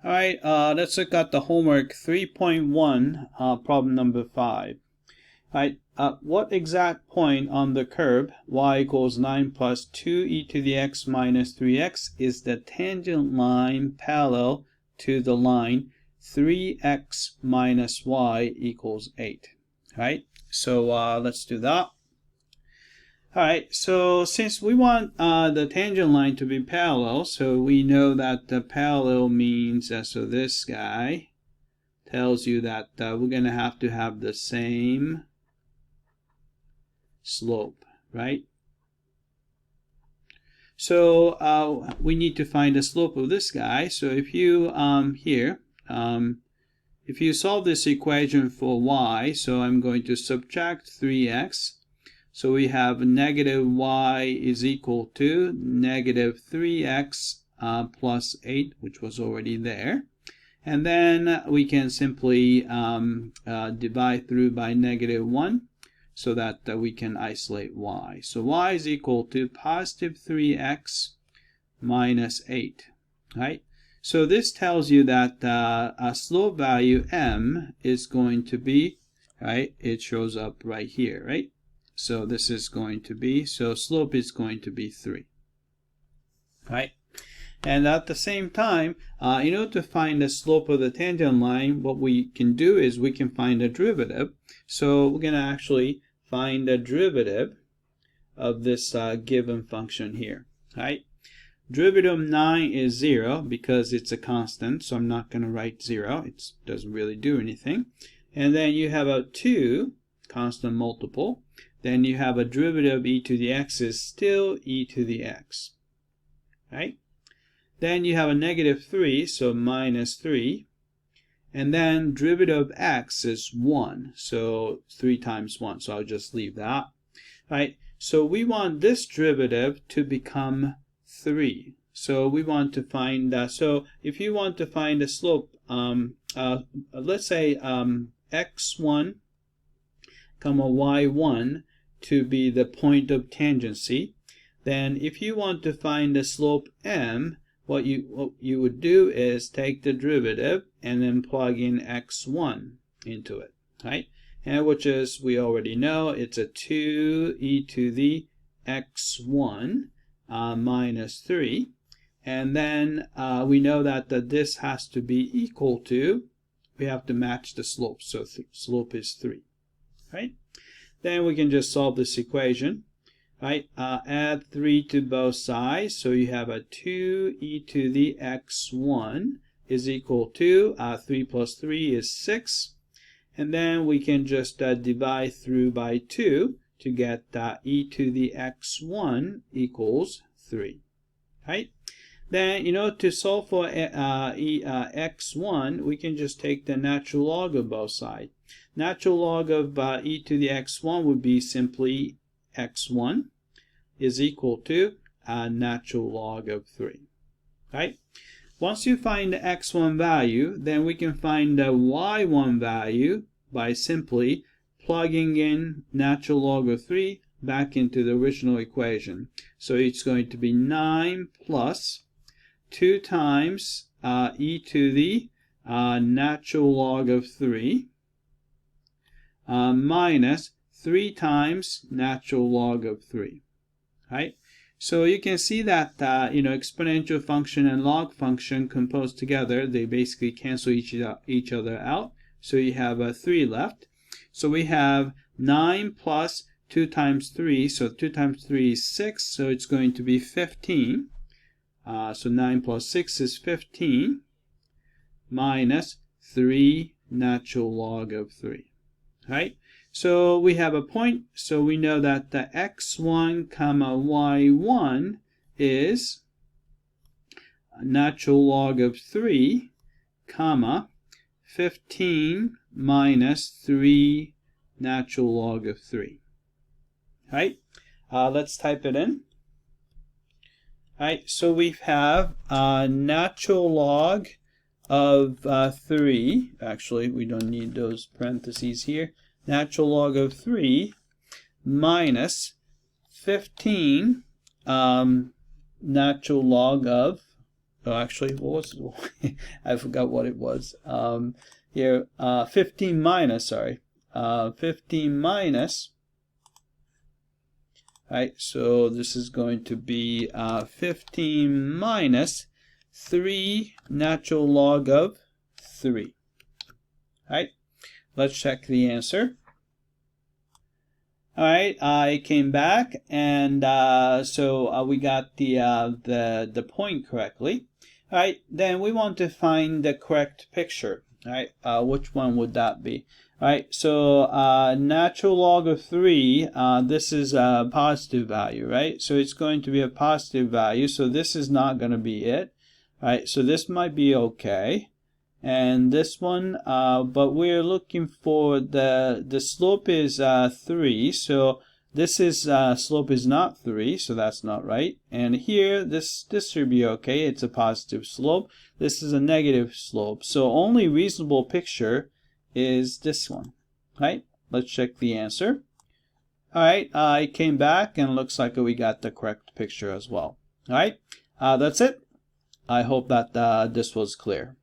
All right, let's look at the homework 3.1, problem number 5. All right, what exact point on the curve y equals 9 plus 2e to the x minus 3x is the tangent line parallel to the line 3x minus y equals 8? All right, so let's do that. Alright, so since we want the tangent line to be parallel, so we know that the parallel means, so this guy tells you that we're going to have the same slope, right? So we need to find the slope of this guy. So if you if you solve this equation for y, so I'm going to subtract 3x. So we have negative y is equal to negative 3x plus 8, which was already there. And then we can simply divide through by negative 1 so that we can isolate y. So y is equal to positive 3x minus 8. Right? So this tells you that a slope value m is going to be, right? It shows up right here, right? So this is going to be, so slope is going to be 3, right? And at the same time, in order to find the slope of the tangent line, what we can do is we can find a derivative. So we're going to actually find the derivative of this given function here, right? Derivative of 9 is 0 because it's a constant, so I'm not going to write 0. It doesn't really do anything. And then you have a 2, constant multiple. Then you have a derivative of e to the x is still e to the x, right? Then you have a negative 3, so minus 3. And then derivative of x is 1, so 3 times 1, so I'll just leave that, right? So we want this derivative to become 3. So we want to find, so if you want to find a slope, let's say x1, comma y1 to be the point of tangency, then if you want to find the slope m, what you would do is take the derivative and then plug in x1 into it, right? And which is, we already know, it's a 2e to the x1 minus 3. And then we know that this has to be equal to, we have to match the slope, so slope is 3. Right? Then we can just solve this equation, right? Add 3 to both sides, so you have a 2e to the x1 is equal to 3 plus 3 is 6, and then we can just divide through by 2 to get e to the x1 equals 3, right? Then, to solve for x1, we can just take the natural log of both sides. Natural log of e to the x1 would be simply x1 is equal to natural log of 3, right? Once you find the x1 value, then we can find the y1 value by simply plugging in natural log of 3 back into the original equation. So it's going to be 9 plus 2 times e to the natural log of 3 minus 3 times natural log of 3, right? So you can see that exponential function and log function composed together, they basically cancel each other out. So you have 3 left. So we have 9 plus 2 times 3, so 2 times 3 is 6, so it's going to be 15. So 9 plus 6 is 15 minus 3 natural log of 3, right? So we have a point, so we know that the x1 comma y1 is natural log of 3 comma 15 minus 3 natural log of 3, right? Let's type it in. Alright, so we have natural log of 3. Actually, we don't need those parentheses here. Natural log of 3 minus 15 natural log of Oh, actually, what was I forgot what it was. Here, 15 minus, sorry. 15 minus. Right, so this is going to be 15 minus 3 natural log of 3. Right, let's check the answer. All right, I came back, and so we got the point correctly. All right, then we want to find the correct picture. All right, which one would that be? All right, so natural log of 3, this is a positive value, right? So it's going to be a positive value, so this is not going to be it. All right, so this might be okay. And this one, but we're looking for the slope is 3, so this is slope is not 3, so that's not right. And here this should be okay, it's a positive slope. This is a negative slope, so only reasonable picture is this one. Right, let's check the answer. Alright, I came back and looks like we got the correct picture as well. Alright, that's it. I hope that this was clear.